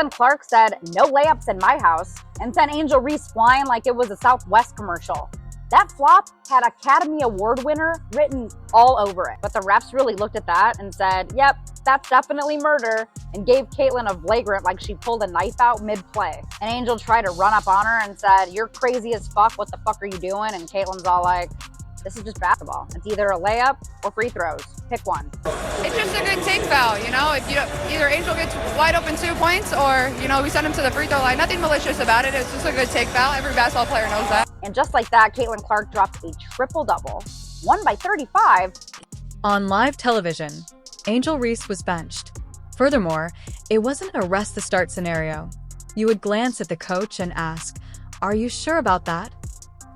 Caitlin Clark said, "No layups in my house," and sent Angel Reese flying like it was a Southwest commercial. That flop had Academy Award winner written all over it. But the refs really looked at that and said, "Yep, that's definitely murder," and gave Caitlin a flagrant like she pulled a knife out mid-play. And Angel tried to run up on her and said, "You're crazy as fuck, what the fuck are you doing?" And Caitlin's all like, "This is just basketball. It's either a layup or free throws. Pick one." It's just a good take foul, you know? If either Angel gets wide open 2 points or, we send him to the free throw line. Nothing malicious about it. It's just a good take foul. Every basketball player knows that. And just like that, Caitlin Clark dropped a triple-double, won by 35. On live television, Angel Reese was benched. Furthermore, it wasn't a rest the start scenario. You would glance at the coach and ask, "Are you sure about that?"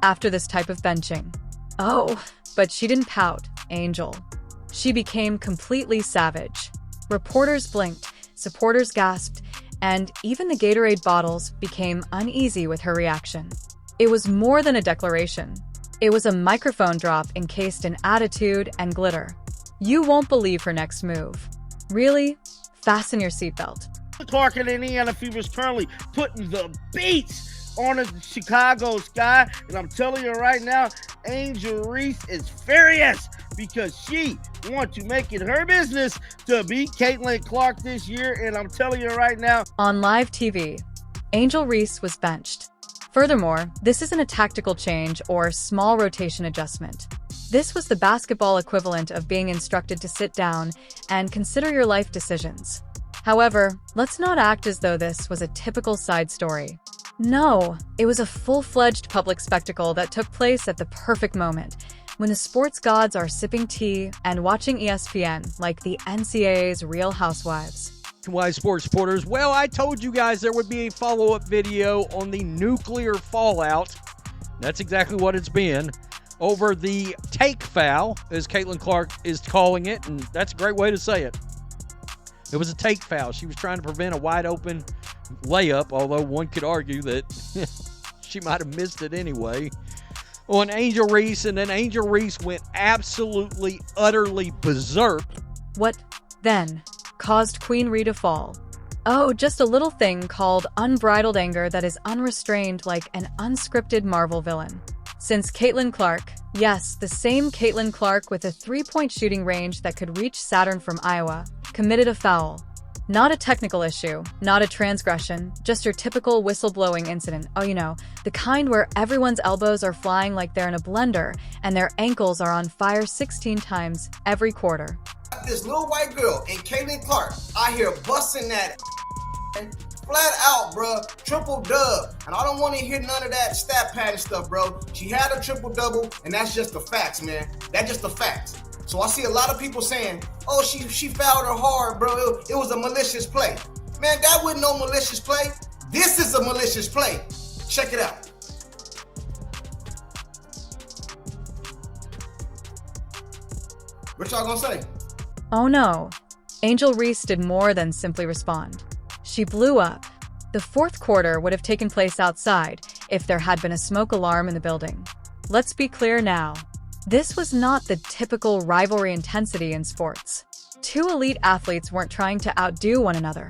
After this type of benching. Oh, but she didn't pout, Angel. She became completely savage. Reporters blinked, supporters gasped, and even the Gatorade bottles became uneasy with her reaction. It was more than a declaration. It was a microphone drop encased in attitude and glitter. You won't believe her next move. Really? Fasten your seatbelt. Clark and Indiana Fever's currently putting the beats on the Chicago sky, and I'm telling you right now, Angel Reese is furious because she wants to make it her business to beat Caitlin Clark this year, and I'm telling you right now. On live TV, Angel Reese was benched. Furthermore, this isn't a tactical change or small rotation adjustment. This was the basketball equivalent of being instructed to sit down and consider your life decisions. However, let's not act as though this was a typical side story. No, it was a full-fledged public spectacle that took place at the perfect moment, when the sports gods are sipping tea and watching ESPN like the NCAA's Real Housewives. Why, sports supporters? Well, I told you guys there would be a follow-up video on the nuclear fallout. That's exactly what it's been. Over the take foul, as Caitlin Clark is calling it, and that's a great way to say it. It was a take foul. She was trying to prevent a wide-open layup, although one could argue that she might have missed it anyway, on Angel Reese, and then Angel Reese went absolutely, utterly berserk. What, then, caused Queen Rhea to fall? Oh, just a little thing called unbridled anger that is unrestrained like an unscripted Marvel villain. Since Caitlin Clark, yes, the same Caitlin Clark with a three-point shooting range that could reach Saturn from Iowa, committed a foul. Not a technical issue, not a transgression, just your typical whistleblowing incident. Oh, the kind where everyone's elbows are flying like they're in a blender and their ankles are on fire 16 times every quarter. This little white girl and Caitlin Clark out here busting that flat out, bro. Triple dub. And I don't want to hear none of that stat padding stuff, bro. She had a triple double, and that's just the facts, man. That's just the facts. So I see a lot of people saying, "Oh, she fouled her hard, bro. It was a malicious play." Man, that wasn't no malicious play. This is a malicious play. Check it out. What y'all gonna say? Oh no. Angel Reese did more than simply respond. She blew up. The fourth quarter would have taken place outside if there had been a smoke alarm in the building. Let's be clear now. This was not the typical rivalry intensity in sports. Two elite athletes weren't trying to outdo one another.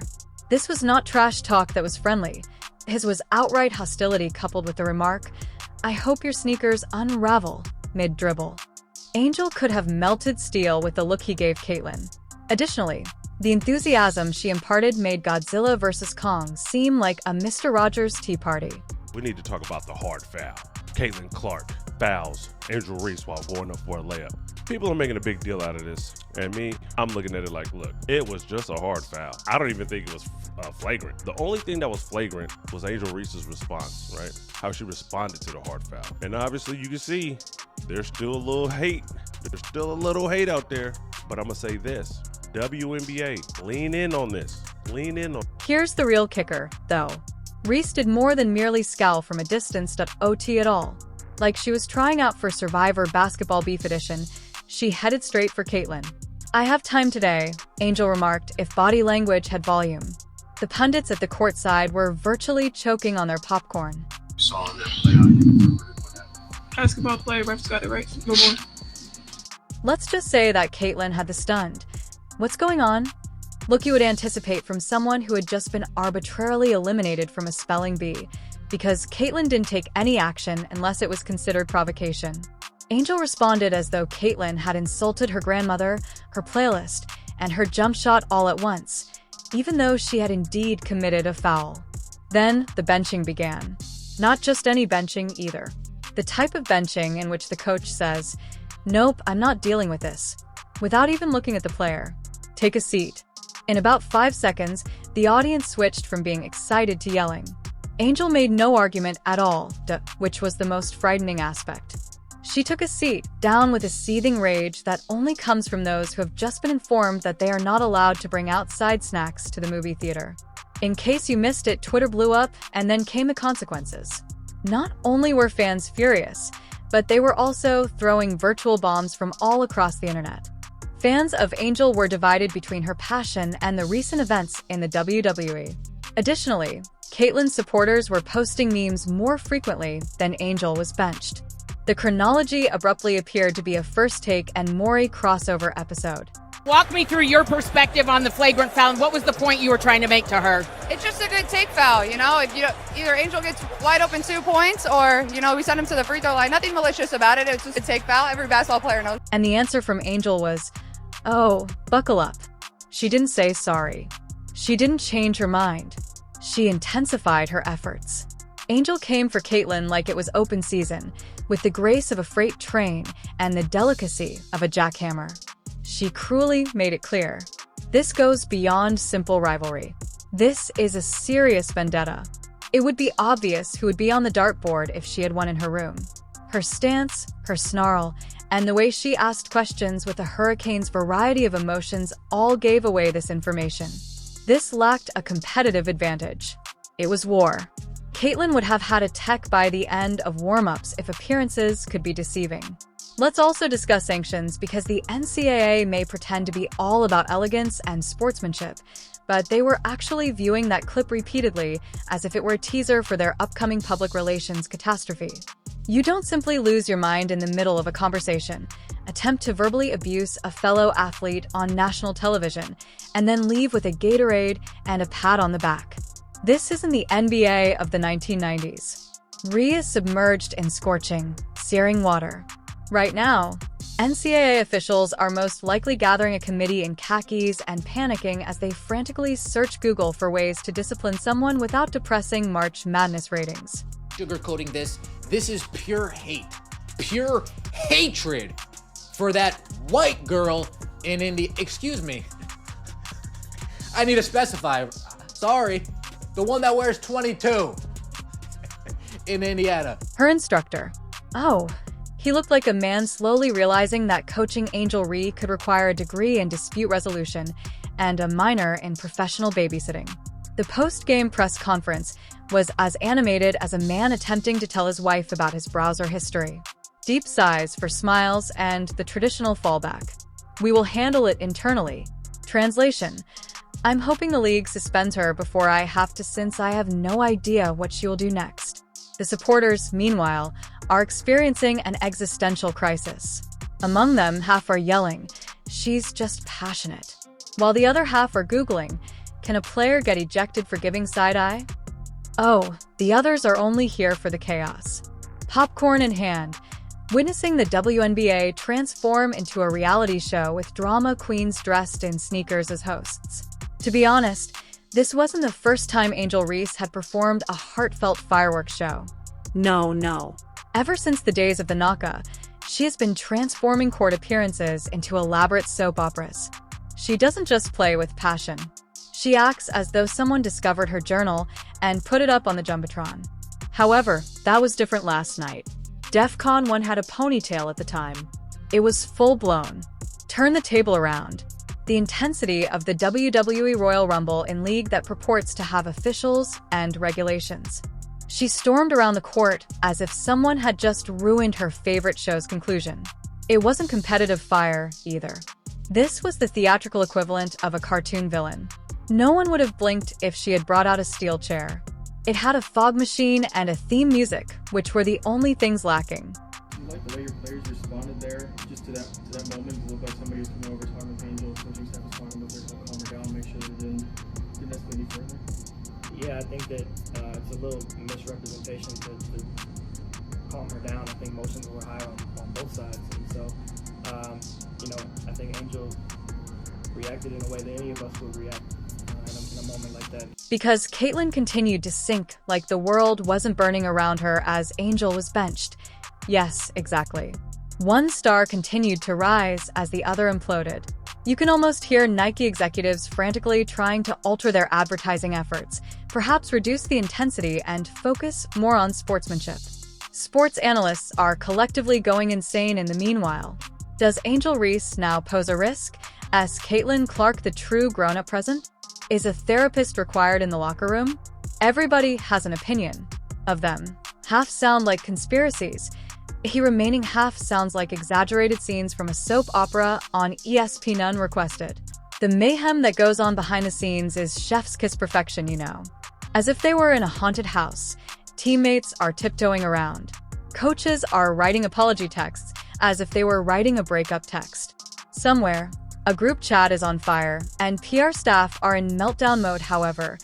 This was not trash talk that was friendly. His was outright hostility coupled with the remark, "I hope your sneakers unravel," mid-dribble. Angel could have melted steel with the look he gave Caitlin. Additionally, the enthusiasm she imparted made Godzilla vs. Kong seem like a Mr. Rogers tea party. We need to talk about the hard foul. Caitlin Clark fouls Angel Reese while going up for a layup. People are making a big deal out of this, and me, I'm looking at it like, look, it was just a hard foul. I don't even think it was flagrant. The only thing that was flagrant was Angel Reese's response, right? How she responded to the hard foul. And obviously you can see there's still a little hate. There's still a little hate out there, but I'm gonna say this. WNBA, lean in on this. Lean in on. Here's the real kicker, though. Reese did more than merely scowl from a distance. OT at all. Like she was trying out for Survivor Basketball Beef Edition, she headed straight for Caitlin. "I have time today," Angel remarked, if body language had volume. The pundits at the courtside were virtually choking on their popcorn. Basketball player, refs got it right. No more. Let's just say that Caitlin had the stunned, "What's going on?" Look you would anticipate from someone who had just been arbitrarily eliminated from a spelling bee, because Caitlyn didn't take any action unless it was considered provocation. Angel responded as though Caitlyn had insulted her grandmother, her playlist, and her jump shot all at once, even though she had indeed committed a foul. Then the benching began. Not just any benching either. The type of benching in which the coach says, "Nope, I'm not dealing with this," without even looking at the player. "Take a seat." In about 5 seconds, the audience switched from being excited to yelling. Angel made no argument at all, which was the most frightening aspect. She took a seat, down with a seething rage that only comes from those who have just been informed that they are not allowed to bring outside snacks to the movie theater. In case you missed it, Twitter blew up, and then came the consequences. Not only were fans furious, but they were also throwing virtual bombs from all across the internet. Fans of Angel were divided between her passion and the recent events in the WWE. Additionally, Caitlyn's supporters were posting memes more frequently than Angel was benched. The chronology abruptly appeared to be a First Take and Maury crossover episode. Walk me through your perspective on the flagrant foul, and what was the point you were trying to make to her? It's just a good take foul, you know. If either Angel gets wide open 2 points, or we send him to the free throw line. Nothing malicious about it. It's just a take foul. Every basketball player knows. And the answer from Angel was, "Oh, buckle up." She didn't say sorry. She didn't change her mind. She intensified her efforts. Angel came for Caitlyn like it was open season, with the grace of a freight train and the delicacy of a jackhammer. She cruelly made it clear. This goes beyond simple rivalry. This is a serious vendetta. It would be obvious who would be on the dartboard if she had one in her room. Her stance, her snarl, and the way she asked questions with a hurricane's variety of emotions all gave away this information. This lacked a competitive advantage. It was war. Caitlyn would have had a tech by the end of warm-ups if appearances could be deceiving. Let's also discuss sanctions, because the NCAA may pretend to be all about elegance and sportsmanship, but they were actually viewing that clip repeatedly as if it were a teaser for their upcoming public relations catastrophe. You don't simply lose your mind in the middle of a conversation, attempt to verbally abuse a fellow athlete on national television, and then leave with a Gatorade and a pat on the back. This isn't the NBA of the 1990s. Rhea is submerged in scorching, searing water. Right now, NCAA officials are most likely gathering a committee in khakis and panicking as they frantically search Google for ways to discipline someone without depressing March Madness ratings. Sugarcoating this is pure hate. Pure hatred for that white girl in India. Excuse me. I need to specify. Sorry. The one that wears 22 in Indiana. Her instructor. Oh, he looked like a man slowly realizing that coaching Angel Reese could require a degree in dispute resolution and a minor in professional babysitting. The post-game press conference was as animated as a man attempting to tell his wife about his browser history. Deep sighs for smiles and the traditional fallback. "We will handle it internally." Translation: I'm hoping the league suspends her before I have to, since I have no idea what she will do next. The supporters, meanwhile, are experiencing an existential crisis. Among them, half are yelling, "She's just passionate," while the other half are Googling, "Can a player get ejected for giving side-eye?" Oh, the others are only here for the chaos. Popcorn in hand, witnessing the WNBA transform into a reality show with drama queens dressed in sneakers as hosts. To be honest, this wasn't the first time Angel Reese had performed a heartfelt fireworks show. No. Ever since the days of the Naka, she has been transforming court appearances into elaborate soap operas. She doesn't just play with passion. She acts as though someone discovered her journal and put it up on the Jumbotron. However, that was different last night. DEFCON 1 had a ponytail at the time. It was full-blown. Turn the table around. The intensity of the WWE Royal Rumble in league that purports to have officials and regulations. She stormed around the court as if someone had just ruined her favorite show's conclusion. It wasn't competitive fire, either. This was the theatrical equivalent of a cartoon villain. No one would have blinked if she had brought out a steel chair. It had a fog machine and a theme music, which were the only things lacking. You like the way your players responded there, just to that moment? It looked like somebody was coming over talking with Angel, coaching staff was talking with her, calm her down, make sure Yeah, I think that it's a little misrepresentation to calm her down. I think emotions were high on both sides. And so, I think Angel reacted in a way that any of us would react in a moment like that. Because Caitlin continued to sink like the world wasn't burning around her as Angel was benched. Yes, exactly. One star continued to rise as the other imploded. You can almost hear Nike executives frantically trying to alter their advertising efforts, perhaps reduce the intensity and focus more on sportsmanship. Sports analysts are collectively going insane in the meanwhile. Does Angel Reese now pose a risk? As Caitlin Clark the true grown-up present? Is a therapist required in the locker room? Everybody has an opinion of them. Half sound like conspiracies. The remaining half sounds like exaggerated scenes from a soap opera on ESPN Unrequested. The mayhem that goes on behind the scenes is chef's kiss perfection, you know. As if they were in a haunted house, teammates are tiptoeing around. Coaches are writing apology texts as if they were writing a breakup text. Somewhere, a group chat is on fire, and PR staff are in meltdown mode. However,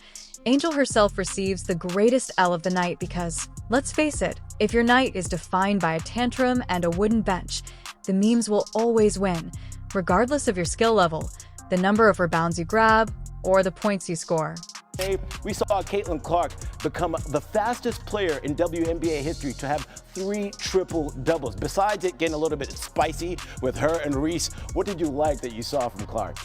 Angel herself receives the greatest L of the night because, let's face it, if your night is defined by a tantrum and a wooden bench, the memes will always win, regardless of your skill level, the number of rebounds you grab, or the points you score. We saw Caitlin Clark become the fastest player in WNBA history to have 3 triple-doubles. Besides it getting a little bit spicy with her and Reese, what did you like that you saw from Clark?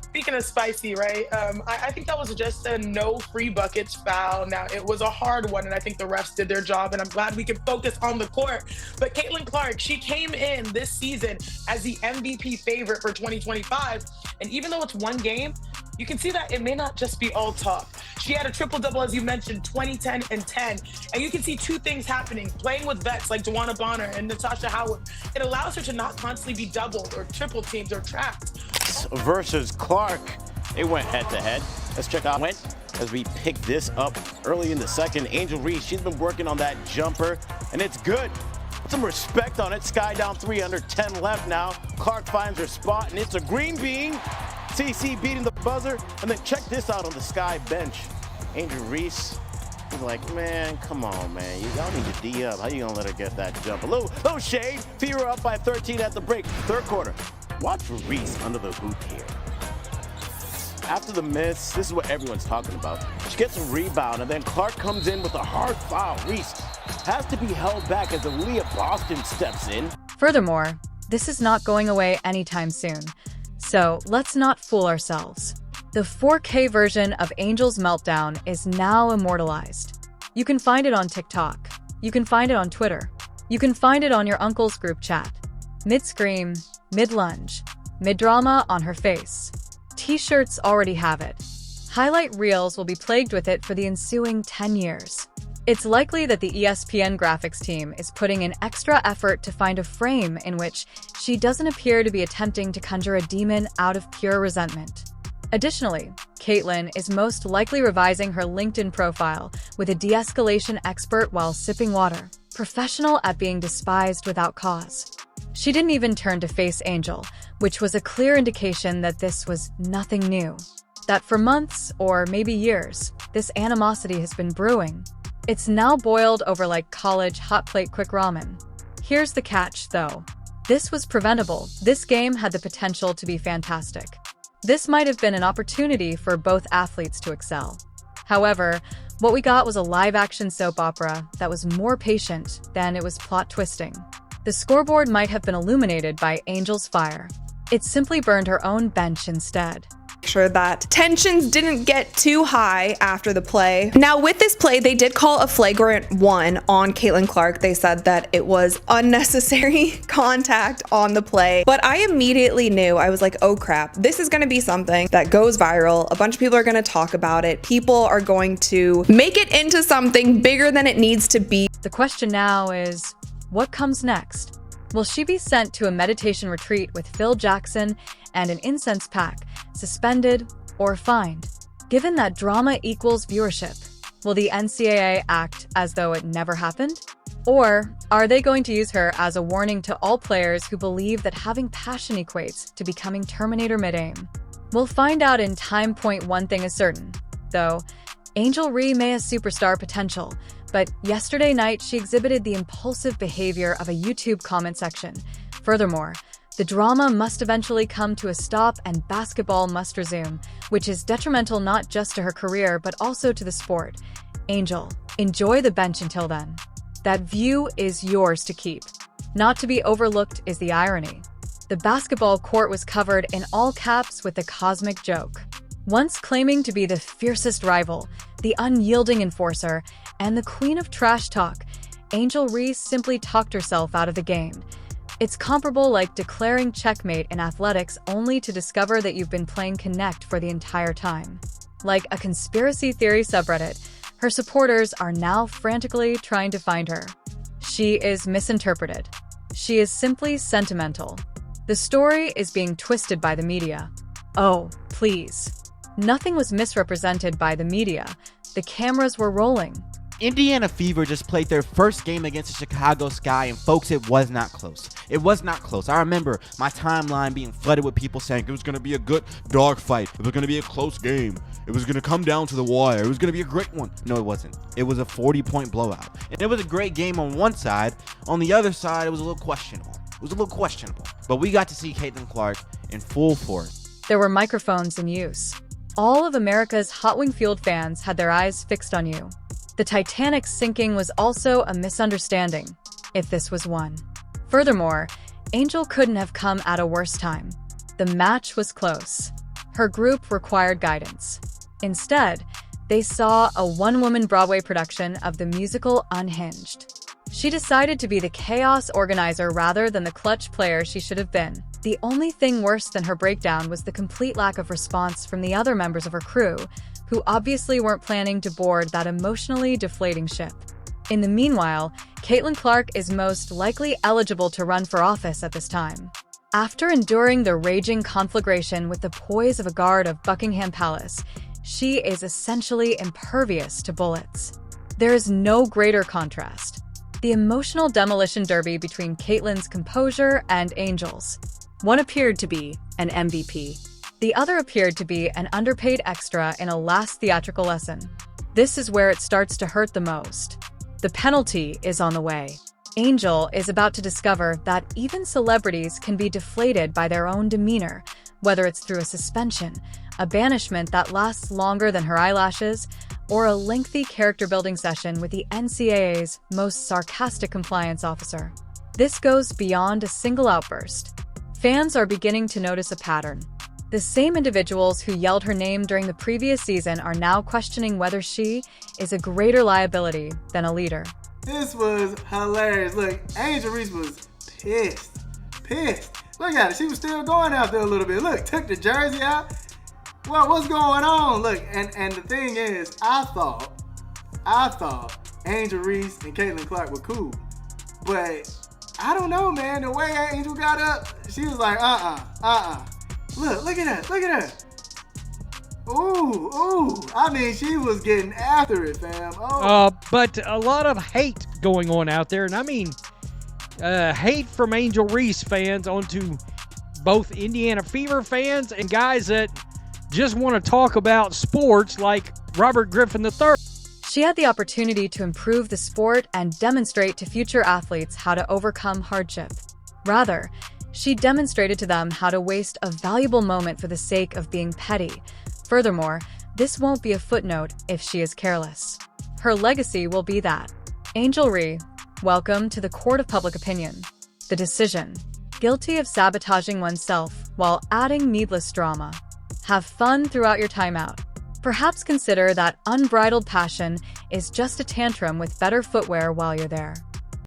Speaking of spicy, right? I think that was just a no free buckets foul. Now, it was a hard one, and I think the refs did their job, and I'm glad we could focus on the court. But Caitlin Clark, she came in this season as the MVP favorite for 2025, and even though it's one game, you can see that it may not just be all talk. She had a triple-double, as you mentioned, 20, 10, and 10. And you can see 2 things happening. Playing with vets like Juwanna Bonner and Natasha Howard, it allows her to not constantly be doubled or triple teamed or trapped. Versus Clark, they went head-to-head. Let's check out when as we pick this up early in the second. Angel Reese, she's been working on that jumper, and it's good. Put some respect on it. Sky down 3 under 10 left now. Clark finds her spot, and it's a green bean. CC beating the buzzer, and then check this out on the Sky bench. Angel Reese, he's like, man, come on, man. Y'all need to D up. How you gonna let her get that jump? A little shade. Fever up by 13 at the break. Third quarter. Watch Reese under the hoop here. After the miss, this is what everyone's talking about. She gets a rebound, and then Clark comes in with a hard foul. Reese has to be held back as Aaliyah Boston steps in. Furthermore, this is not going away anytime soon. So let's not fool ourselves. The 4K version of Angel's meltdown is now immortalized. You can find it on TikTok. You can find it on Twitter. You can find it on your uncle's group chat. Mid-scream, mid-lunge, mid-drama on her face. T-shirts already have it. Highlight reels will be plagued with it for the ensuing 10 years. It's likely that the ESPN graphics team is putting in extra effort to find a frame in which she doesn't appear to be attempting to conjure a demon out of pure resentment. Additionally, Caitlin is most likely revising her LinkedIn profile with a de-escalation expert while sipping water, professional at being despised without cause. She didn't even turn to face Angel, which was a clear indication that this was nothing new. That for months, or maybe years, this animosity has been brewing. It's now boiled over like college hot plate quick ramen. Here's the catch, though. This was preventable. This game had the potential to be fantastic. This might have been an opportunity for both athletes to excel. However, what we got was a live-action soap opera that was more patient than it was plot-twisting. The scoreboard might have been illuminated by Angel's fire. It simply burned her own bench instead. Sure that tensions didn't get too high after the play. Now with this play, they did call a flagrant 1 on Caitlin Clark. They said that it was unnecessary contact on the play, but I immediately knew, I was like, oh crap, this is gonna be something that goes viral. A bunch of people are gonna talk about it. People are going to make it into something bigger than it needs to be. The question now is, what comes next? Will she be sent to a meditation retreat with Phil Jackson and an incense pack, suspended or fined? Given that drama equals viewership, will the NCAA act as though it never happened? Or are they going to use her as a warning to all players who believe that having passion equates to becoming Terminator mid-aim? We'll find out in time. One thing is certain, though, Angel Reese may have superstar potential, but yesterday night she exhibited the impulsive behavior of a YouTube comment section. Furthermore, the drama must eventually come to a stop and basketball must resume, which is detrimental not just to her career but also to the sport. Angel, enjoy the bench until then. That view is yours to keep. Not to be overlooked is the irony. The basketball court was covered in all caps with the cosmic joke. Once claiming to be the fiercest rival, the unyielding enforcer, and the queen of trash talk, Angel Reese simply talked herself out of the game. It's comparable like declaring checkmate in athletics only to discover that you've been playing Connect for the entire time. Like a conspiracy theory subreddit, her supporters are now frantically trying to find her. She is misinterpreted. She is simply sentimental. The story is being twisted by the media. Oh, please. Nothing was misrepresented by the media. The cameras were rolling. Indiana Fever just played their first game against the Chicago Sky, and folks, it was not close. It was not close. I remember my timeline being flooded with people saying it was going to be a good dogfight. It was going to be a close game. It was going to come down to the wire. It was going to be a great one. No, it wasn't. It was a 40-point blowout. And it was a great game on one side. On the other side, it was a little questionable. But we got to see Caitlin Clark in full force. There were microphones in use. All of America's Hot Wing-fueled fans had their eyes fixed on you. The Titanic's sinking was also a misunderstanding, if this was one. Furthermore, Angel couldn't have come at a worse time. The match was close. Her group required guidance. Instead, they saw a one-woman Broadway production of the musical Unhinged. She decided to be the chaos organizer rather than the clutch player she should have been. The only thing worse than her breakdown was the complete lack of response from the other members of her crew, who obviously weren't planning to board that emotionally deflating ship. In the meanwhile, Caitlin Clark is most likely eligible to run for office at this time. After enduring the raging conflagration with the poise of a guard of Buckingham Palace, she is essentially impervious to bullets. There is no greater contrast. The emotional demolition derby between Caitlin's composure and Angel's. One appeared to be an MVP. The other appeared to be an underpaid extra in a last theatrical lesson. This is where it starts to hurt the most. The penalty is on the way. Angel is about to discover that even celebrities can be deflated by their own demeanor, whether it's through a suspension, a banishment that lasts longer than her eyelashes, or a lengthy character-building session with the NCAA's most sarcastic compliance officer. This goes beyond a single outburst. Fans are beginning to notice a pattern. The same individuals who yelled her name during the previous season are now questioning whether she is a greater liability than a leader. This was hilarious. Look, Angel Reese was pissed. Look at it. She was still going out there a little bit. Look, took the jersey out. Well, what's going on? Look, and the thing is, I thought Angel Reese and Caitlin Clark were cool. But I don't know, man. The way Angel got up, she was like, Look at her. Ooh. I mean, she was getting after it, fam. But a lot of hate going on out there. And I mean, hate from Angel Reese fans onto both Indiana Fever fans and guys that just want to talk about sports like Robert Griffin III. She had the opportunity to improve the sport and demonstrate to future athletes how to overcome hardship. Rather, she demonstrated to them how to waste a valuable moment for the sake of being petty. Furthermore, this won't be a footnote if she is careless. Her legacy will be that. Angel Reese, welcome to the court of public opinion. The decision: guilty of sabotaging oneself while adding needless drama. Have fun throughout your timeout. Perhaps consider that unbridled passion is just a tantrum with better footwear while you're there.